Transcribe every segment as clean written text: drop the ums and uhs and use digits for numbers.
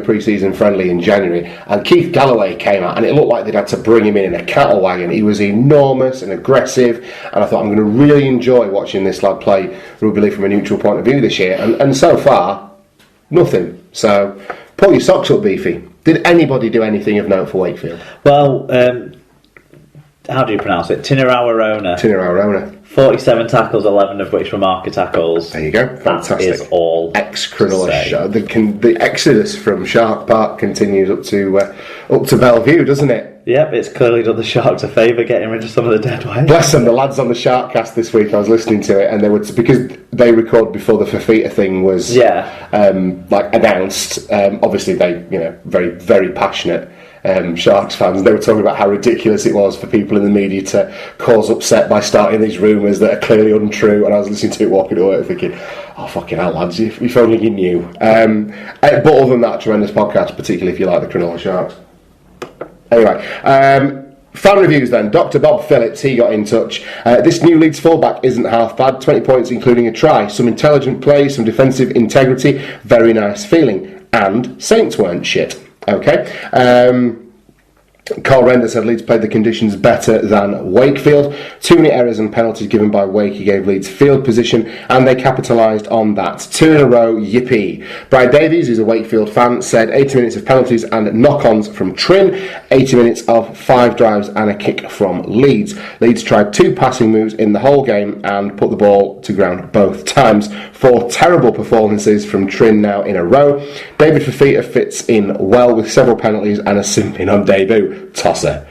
pre-season friendly in January, and Keith Galloway came out, and it looked like they'd had to bring him in a cattle wagon. He was enormous and aggressive, and I thought, I'm going to really enjoy watching this lad play rugby league from a neutral point of view this year, and so far, nothing. So, pull your socks up, Beefy. Did anybody do anything of note for Wakefield? Well, how do you pronounce it? Tinarawarona. 47 tackles, 11 of which were marker tackles. There you go. Fantastic. That is all. The exodus from Shark Park continues up to Bellevue, doesn't it? Yep, it's clearly done the Sharks a favour getting rid of some of the dead weight. Bless them, the lads on the Sharkcast this week, I was listening to it, and they were, because they record before the Fafita thing was announced. Obviously, they, very, very passionate Sharks fans. They were talking about how ridiculous it was for people in the media to cause upset by starting these rumours that are clearly untrue, and I was listening to it walking away thinking, oh fucking hell lads, if only you knew. But other than that, tremendous podcast, particularly if you like the Cronulla Sharks. Anyway, fan reviews then. Dr. Bob Phillips, he got in touch. This new Leeds fullback isn't half bad, 20 points including a try, some intelligent play, some defensive integrity, very nice feeling, and Saints weren't shit. Okay. Carl Render said Leeds played the conditions better than Wakefield. Too many errors and penalties given by Wake. He gave Leeds field position, and they capitalised on that. 2 in a row, yippee. Brad Davies, who's a Wakefield fan, said 80 minutes of penalties and knock-ons from Trin, 80 minutes of 5 drives and a kick from Leeds. Leeds tried 2 passing moves in the whole game and put the ball to ground both times. 4 terrible performances from Trin now in a row. David Fafita fits in well with several penalties and a simping on debut. Tosser.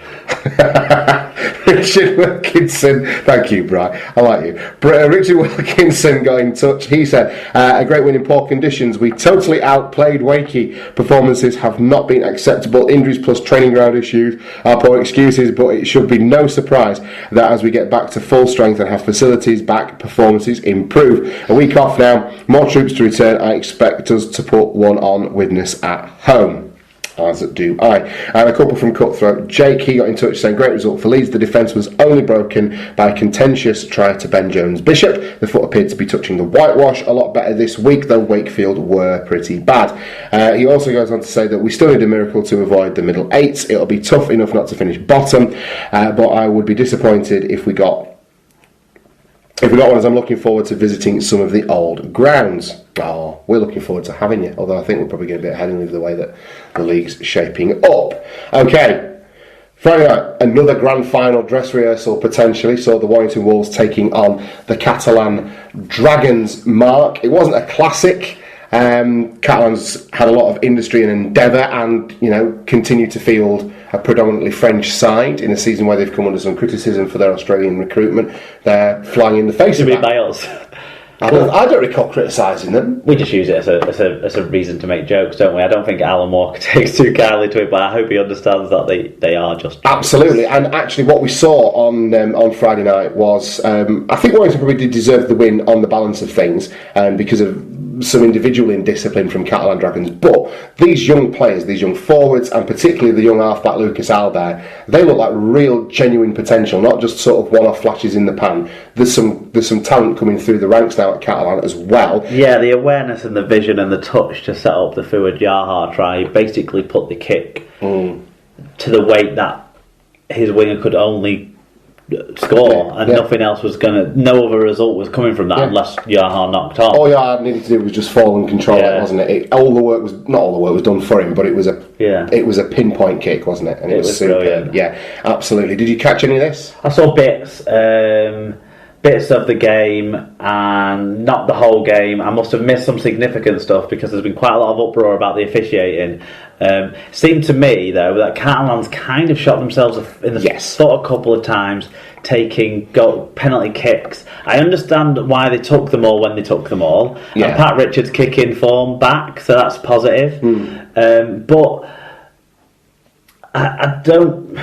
Richard Wilkinson, thank you, Bri, I like you. Richard Wilkinson got in touch. He said, a great win in poor conditions. We totally outplayed Wakey. Performances have not been acceptable. Injuries plus training ground issues are poor excuses, but it should be no surprise that as we get back to full strength and have facilities back, performances improve. A week off now, more troops to return. I expect us to put one on Widnes at home. As do I. And a couple from Cutthroat. Jake, he got in touch saying, great result for Leeds. The defence was only broken by a contentious try to Ben Jones-Bishop. The foot appeared to be touching the whitewash. A lot better this week, though Wakefield were pretty bad. He also goes on to say that we still need a miracle to avoid the middle eights. It'll be tough enough not to finish bottom, but I would be disappointed if we got one, as I'm looking forward to visiting some of the old grounds. Oh, we're looking forward to having you, although I think we're probably going to be ahead of the way that the league's shaping up. Okay, Friday night, another grand final dress rehearsal potentially, so the Warrington Wolves taking on the Catalan Dragons. Mark, it wasn't a classic. Catalans had a lot of industry and endeavour and, continue to field a predominantly French side in a season where they've come under some criticism for their Australian recruitment. They're flying in the face of that. By us. I don't recall criticising them. We just use it as a reason to make jokes, don't we? I don't think Alan Walker takes too kindly to it, but I hope he understands that they are just jokes. Absolutely. And actually what we saw on Friday night was, I think Warrington probably did deserve the win on the balance of things, because of some individual indiscipline from Catalan Dragons, but these young players, these young forwards, and particularly the young halfback Lucas Albert, they look like real genuine potential, not just sort of one-off flashes in the pan. There's some talent coming through the ranks now at Catalan as well. Yeah, the awareness and the vision and the touch to set up the Fuad Yaha try basically put the kick to the weight that his winger could only score, and nothing else was no other result was coming from that unless Yaha knocked on. All Yaha needed to do was just fall and control it, wasn't it? Not all the work was done for him, but it was a pinpoint kick, wasn't it? And it was superb. Brilliant. Yeah, absolutely. Did you catch any of this? I saw bits of the game and not the whole game. I must have missed some significant stuff because there's been quite a lot of uproar about the officiating. Seemed to me though that Catalans kind of shot themselves in the foot a couple of times, taking penalty kicks. I understand why they took them all when they took them all, and Pat Richards' kicking form back, so that's positive. But I don't.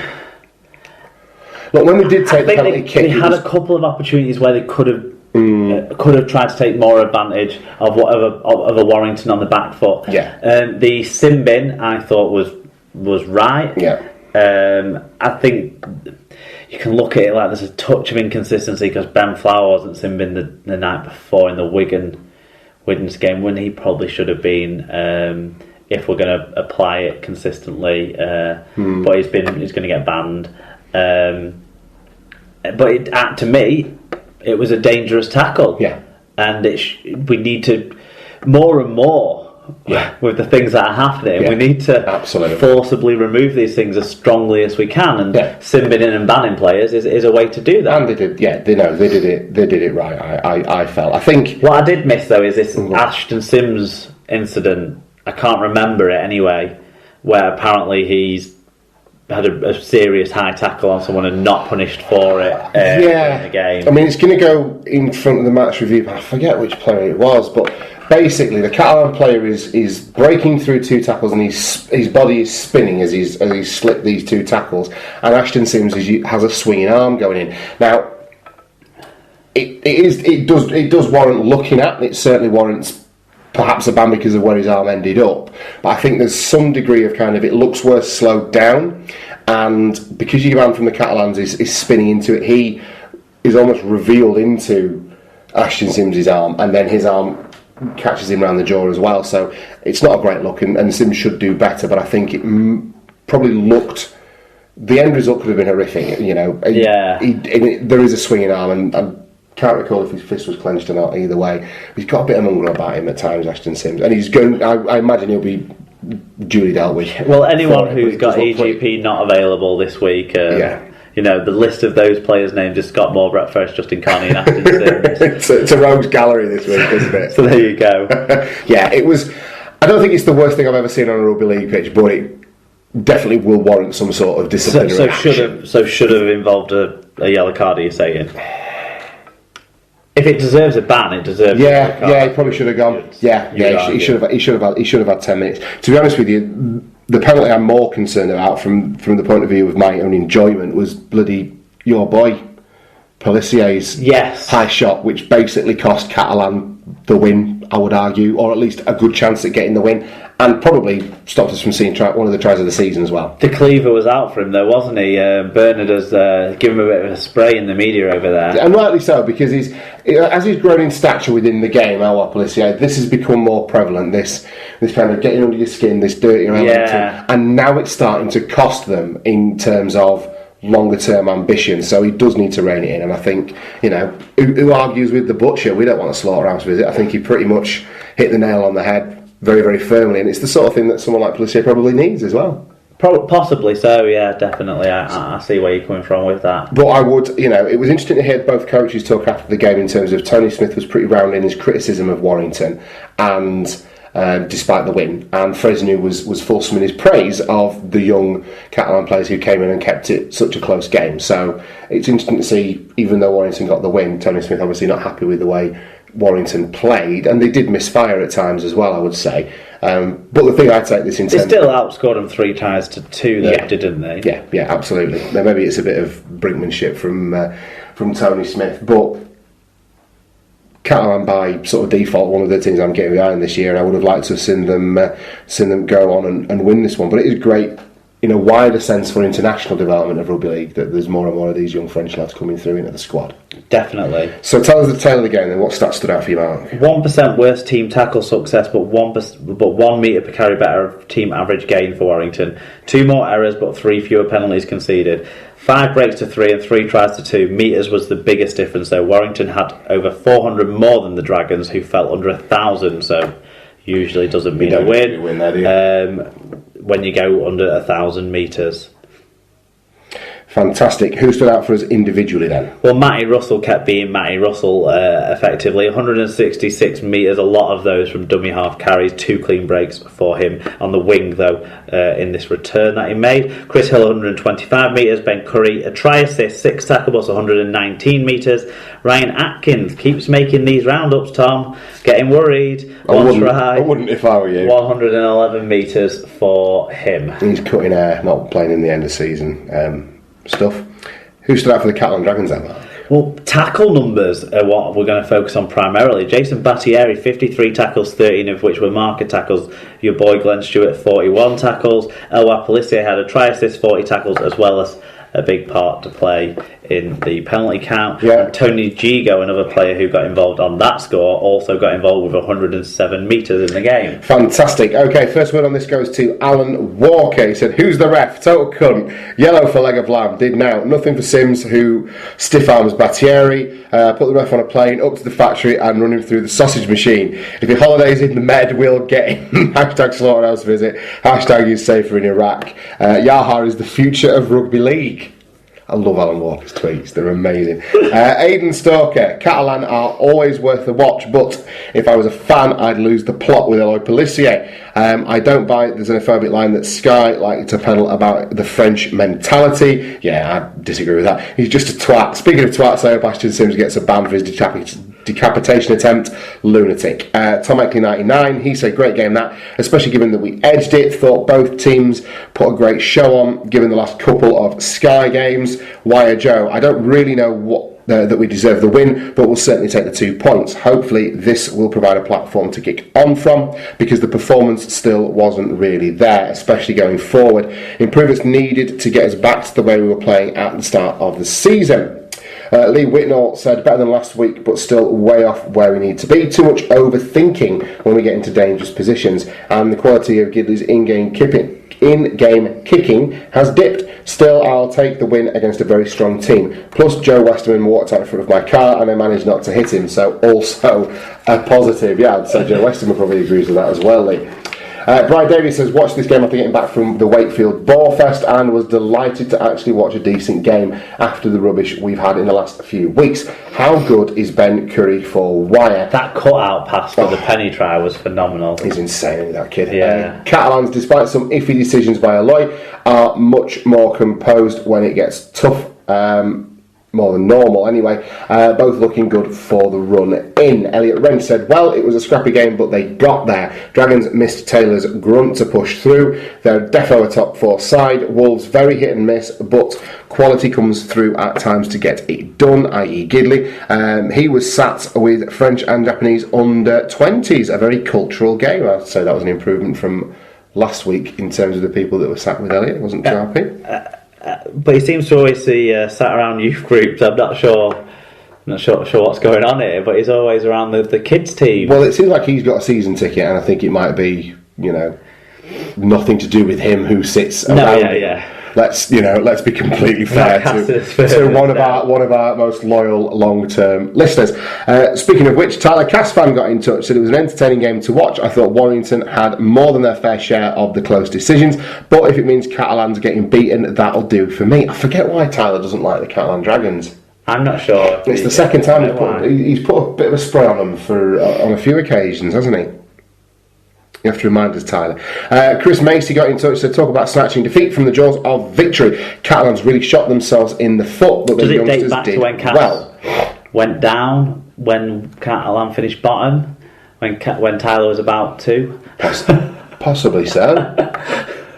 Look, when we did take the penalty kick, they had a couple of opportunities where they could have tried to take more advantage of a Warrington on the back foot. The sin bin I thought was right. I think you can look at it like there's a touch of inconsistency because Ben Flower wasn't sin bin the night before in the Wigan's game when he probably should have been. if we're going to apply it consistently. But he's going to get banned. But to me, it was a dangerous tackle. Yeah. And we need to, more and more, with the things that are happening, we need to absolutely forcibly remove these things as strongly as we can. And simbing in and banning players is a way to do that. And they did, they did it right. I felt. I think what I did miss though is this Ashton Sims incident. I can't remember it anyway, where apparently he's had a serious high tackle on someone and not punished for it in the game. I mean, it's going to go in front of the match review. I forget which player it was, but basically the Catalan player is breaking through 2 tackles and his body is spinning as he's slipped these 2 tackles, and Ashton Sims has a swinging arm going in. Now, it does warrant looking at, and it certainly warrants perhaps a ban because of where his arm ended up, but I think there's some degree of kind of, it looks worse slowed down, and because your man from the Catalans is spinning into it, he is almost revealed into Ashton Sims' arm, and then his arm catches him around the jaw as well, so it's not a great look, and Sims should do better, but I think it probably looked, the end result could have been horrific, you know. There is a swinging arm, and can't recall if his fist was clenched or not. Either way, he's got a bit of mongrel about him at times, Ashton Sims, and he's going. I imagine he'll be duly dealt with. Well, anyone who's got EGP not available this week, you know, the list of those players' names is Scott Moore, First, Justin Carney, and Ashton Sims. It's a rogues gallery this week, isn't it? So there you go. It was. I don't think it's the worst thing I've ever seen on a rugby league pitch, but it definitely will warrant some sort of disciplinary action. Should have involved a yellow card. Are you saying? If it deserves a ban, it deserves. He probably should have gone. He should have had 10 minutes. To be honest with you, the penalty I'm more concerned about from the point of view of my own enjoyment was bloody your boy Pellicier's high shot, which basically cost Catalan the win, I would argue, or at least a good chance at getting the win, and probably stopped us from seeing one of the tries of the season as well. De Cleaver was out for him though, wasn't he? Bernard has given him a bit of a spray in the media over there. And rightly so, because as he's grown in stature within the game, Pellissier, this has become more prevalent, this kind of getting under your skin, this dirty element, and now it's starting to cost them in terms of longer term ambition, so he does need to rein it in, and I think, you know, who argues with the butcher? We don't want a slaughterhouse visit. I think he pretty much hit the nail on the head very, very firmly, and it's the sort of thing that someone like Pellissier probably needs as well. Possibly so, yeah, definitely. I see where you're coming from with that. But I would, you know, it was interesting to hear both coaches talk after the game in terms of Tony Smith was pretty round in his criticism of Warrington, and despite the win, and Fresnu was fulsome in his praise of the young Catalan players who came in and kept it such a close game. So it's interesting to see, even though Warrington got the win, Tony Smith obviously not happy with the way Warrington played, and they did misfire at times as well, I would say. But the thing I take this in they still outscored them 3-2 though, didn't they? Yeah, absolutely. Now maybe it's a bit of brinkmanship from Tony Smith, but Catalan by sort of default one of the teams I'm getting behind this year, and I would have liked to have seen them go on and win this one. But it is great in a wider sense for international development of rugby league that there's more and more of these young French lads coming through into the squad. Definitely. So tell us the tale of the game then. What stats stood out for you, Mark? 1% worst team tackle success, but 1 metre per carry better team average gain for Warrington. 2 more errors, but 3 fewer penalties conceded. 5 breaks to 3 and 3 tries to 2. Metres was the biggest difference though. Warrington had over 400 more than the Dragons, who fell under 1,000, so usually doesn't mean a win. There, do you? When you go under 1,000 metres. Fantastic. Who stood out for us individually then? Well, Matty Russell kept being Matty Russell effectively. 166 metres, a lot of those from dummy half carries, 2 clean breaks for him on the wing though in this return that he made. Chris Hill 125 metres, Ben Curry a try assist, 6 tackle busts 119 metres. Ryan Atkins keeps making these roundups, Tom, getting worried. I wouldn't if I were you. 111 metres for him. He's cutting hair, not playing in the end of season stuff. Who stood out for the Catalan Dragons then? Well, tackle numbers are what we're going to focus on primarily. Jason Battieri, 53 tackles, 13 of which were marker tackles. Your boy Glenn Stewart, 41 tackles. Elwar Pellissier had a try assist, 40 tackles, as well as a big part to play in the penalty count. Yeah. And Tony Gigo, another player who got involved on that score, also got involved with 107 metres in the game. Fantastic. Okay, first word on this goes to Alan Walker. He said, "Who's the ref? Total cunt. Yellow for leg of lamb. Did now. Nothing for Sims, who stiff arms Battieri. Put the ref on a plane up to the factory and run him through the sausage machine. If your holiday's in the Med, we'll get him. Hashtag slaughterhouse visit. Hashtag he's safer in Iraq. Yaha is the future of rugby league." I love Alan Walker's tweets, they're amazing. Aidan Stoker, Catalan are always worth a watch, but if I was a fan, I'd lose the plot with Eloy Pellissier. I don't buy the xenophobic line that Sky like to peddle about the French mentality. Yeah, I disagree with that. He's just a twat. Speaking of twats, I hope Ashton Sims gets a ban for his decapitation attempt. Lunatic. Tom Eckley 99, he said, "Great game that, especially given that we edged it. Thought both teams put a great show on, given the last couple of Sky games. Wire Joe, I don't really know what that we deserve the win, but we'll certainly take the 2 points. Hopefully this will provide a platform to kick on from, because the performance still wasn't really there, especially going forward. Improvements needed to get us back to the way we were playing at the start of the season." Lee Whitnall said, "Better than last week, but still way off where we need to be. Too much overthinking when we get into dangerous positions, and the quality of Gidley's in-game kicking has dipped. Still, I'll take the win against a very strong team. Plus, Joe Westerman walked out in front of my car and I managed not to hit him, so also a positive." Yeah, I'd say Joe Westerman probably agrees with that as well, Lee. Brian Davies says, "Watched this game after getting back from the Wakefield Boarfest and was delighted to actually watch a decent game after the rubbish we've had in the last few weeks. How good is Ben Curry for wire?" That cut-out pass for the penny try was phenomenal. He's insane, that kid. Yeah. Catalans, despite some iffy decisions by Eloy, are much more composed when it gets tough. More than normal anyway. Both looking good for the run in. Elliot Wrench said, "Well, it was a scrappy game, but they got there. Dragons missed Taylor's grunt to push through. They're defo a top 4 side. Wolves very hit and miss, but quality comes through at times to get it done," i.e. Gidley. He was sat with French and Japanese under 20s, a very cultural game. I'd say that was an improvement from last week in terms of the people that were sat with Elliot. It wasn't sharpy. But he seems to always see sat around youth groups. I'm not sure what's going on here, but he's always around the kids team. Well, it seems like he's got a season ticket, and I think it might be, nothing to do with him who sits around. Yeah. Let's be completely fair to one of our most loyal long-term listeners. Speaking of which, Tyler Casfan got in touch, said it was an entertaining game to watch. I thought Warrington had more than their fair share of the close decisions, but if it means Catalans getting beaten, that'll do for me. I forget why Tyler doesn't like the Catalan Dragons. I'm not sure. It's the second time he's put a bit of a spray on them on a few occasions, hasn't he? You have to remind us, Tyler. Chris Macy got in touch, said, "Talk about snatching defeat from the jaws of victory. Catalans really shot themselves in the foot, but the youngsters did well." Went down when Catalan finished bottom, when Tyler was about 2? Possibly so.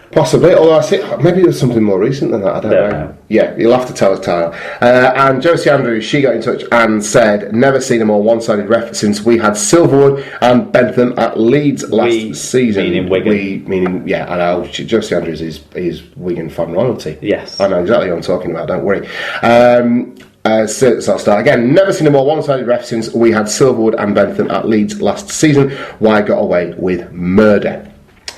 Possibly, although I see maybe there's something more recent than that. I don't know. Yeah, you'll have to tell us, Tyler. And Josie Andrews, she got in touch and said, "Never seen a more one-sided ref since we had Silverwood and Bentham at Leeds last season." Meaning Wigan. Meaning, yeah, I know. Josie Andrews is Wigan fan royalty. Yes, I know exactly what I'm talking about. Don't worry. So I'll start again. "Never seen a more one-sided ref since we had Silverwood and Bentham at Leeds last season. Why got away with murder?"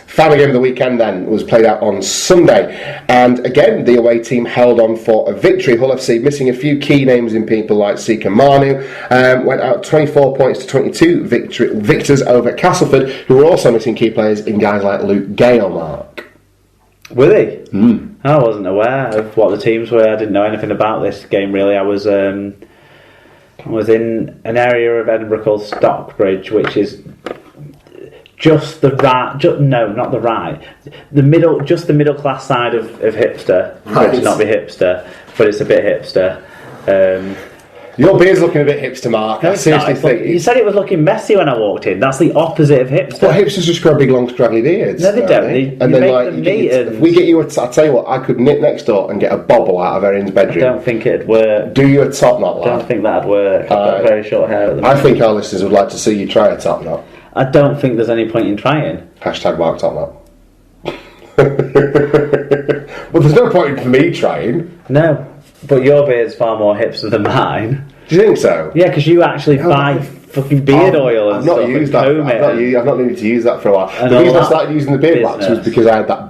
Final game of the weekend then was played out on Sunday, and again the away team held on for a victory. Hull FC, missing a few key names in people like Sika Manu, went out 24 points to 22 victors over Castleford, who were also missing key players in guys like Luke Gale. Mark, were they? I wasn't aware of what the teams were. I didn't know anything about this game really. I was in an area of Edinburgh called Stockbridge, which is just the right, not the right, the middle, just the middle class side of hipster. Right. It's not be hipster, but it's a bit hipster. Your beard's looking a bit hipster, Mark. No, I seriously think you said it was looking messy when I walked in. That's the opposite of hipster. Well, hipsters just grow big, long, straggly beards. No, they don't. If we get you I'll tell you what, I could nip next door and get a bobble out of Erin's bedroom. I don't think it'd work. Do you a top knot, lad? I don't think that'd work. I've got very short hair at the moment. I think our listeners would like to see you try a top knot. I don't think there's any point in trying. #Mark Top knot. Well, there's no point for me trying. No, but your beard's far more hipster than mine. Do you think so? Yeah, because you actually buy fucking beard oil and I've not stuff used and that. comb it. I've not needed to use that for a while. And The all reason I that started using the beard wax was business. because I had that